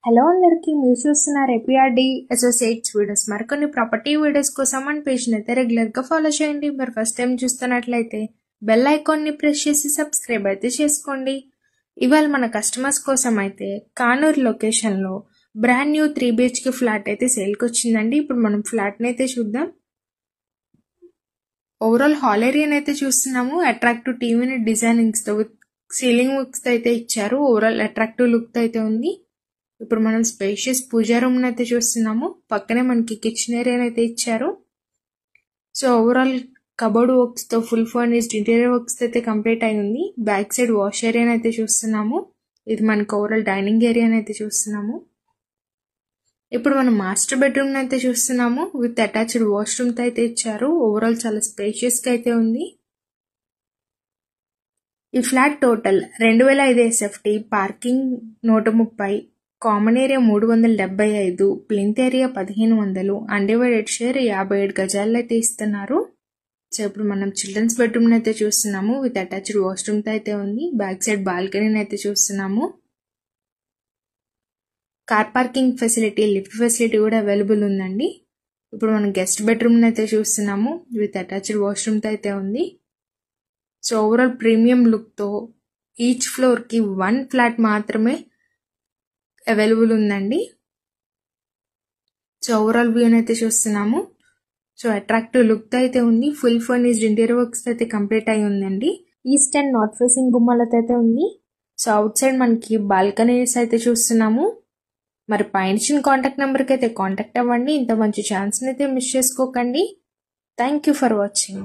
Hello అందరికీ, మీరు చూస్తున్నారు ఏపీఆర్డి అసోసియేట్స్ వీడియోస్. మరికొన్ని ప్రాపర్టీ వీడియోస్ కోసం మన పేజ్ని అయితే రెగ్యులర్గా ఫాలో చేయండి. మరి ఫస్ట్ టైం చూస్తున్నట్లయితే బెల్ ఐకాన్ని ప్రెస్ చేసి సబ్స్క్రైబ్ అయితే చేసుకోండి. ఇవాళ మన కస్టమర్స్ కోసం అయితే కానూరు లొకేషన్లో బ్రాండ్ న్యూ 3 BHK ఫ్లాట్ అయితే సేల్కి వచ్చిందండి. ఇప్పుడు మనం ఫ్లాట్ని అయితే చూద్దాం. ఓవరాల్ హాల్ ఏరియాని అయితే చూస్తున్నాము. అట్రాక్టివ్ టీవీ డిజైనింగ్స్తో విత్ సీలింగ్ వర్క్స్ అయితే ఇచ్చారు. ఓవరాల్ అట్రాక్టివ్ లుక్ అయితే ఉంది. ఇప్పుడు మనం స్పేషియస్ పూజా రూమ్ అయితే చూస్తున్నాము. పక్కనే మనకి కిచెన్ ఏరియా అయితే ఇచ్చారు. సో ఓవరాల్ కబోర్డ్ వర్క్స్ తో ఫుల్ ఫర్నిష్డ్ ఇంటీరియర్ వర్క్స్ అయితే కంప్లీట్ అయి ఉంది. బ్యాక్ సైడ్ వాష్ ఏరియా అయితే చూస్తున్నాము. ఇది మనకి ఓవరాల్ డైనింగ్ ఏరియా అయితే చూస్తున్నాము. ఇప్పుడు మనం మాస్టర్ బెడ్రూమ్ అయితే చూస్తున్నాము. విత్ అటాచ్డ్ వాష్రూమ్ తో అయితే ఇచ్చారు. ఓవరాల్ చాలా స్పేషియస్ గా అయితే ఉంది. ఈ flat total 2005 SFT, parking 130, common area 375, plinth area 1500, undivided share 57 గజాలు అయితే ఇస్తున్నారు. సో ఇప్పుడు మనం చిల్డ్రన్స్ బెడ్రూమ్ అయితే చూస్తున్నాము. విత్ అటాచ్డ్ వాష్రూమ్ తో అయితే ఉంది. బ్యాక్ సైడ్ బాల్కనీ అయితే చూస్తున్నాము. Car parking facility, lift facility కూడా అవైలబుల్ ఉందండి. ఇప్పుడు మనం గెస్ట్ బెడ్రూమ్ అయితే చూస్తున్నాము. విత్ అటాచ్డ్ వాష్రూమ్ తో అయితే ఉంది. సో ఓవరాల్ ప్రీమియం లుక్ తో ఈచ్ ఫ్లోర్ కి 1 ఫ్లాట్ మాత్రమే అవైలబుల్ ఉందండి. సో ఓవరాల్ వ్యూ అయితే చూస్తున్నాము. సో అట్రాక్టివ్ లుక్ తో అయితే ఉంది. ఫుల్ ఫర్నిష్డ్ ఇంటీరియర్ వర్క్స్ అయితే కంప్లీట్ అయి ఉందండి. ఈస్ట్ అండ్ నార్త్ ఫేసింగ్ గుమ్మాలతో అయితే ఉంది. సో అవుట్ సైడ్ మనకి బాల్కనీస్ అయితే చూస్తున్నాము. మరి పైన కాంటాక్ట్ నెంబర్కి అయితే కాంటాక్ట్ అవ్వండి. ఇంత మంచి ఛాన్స్ అయితే మిస్ చేసుకోకండి. Thank you for watching.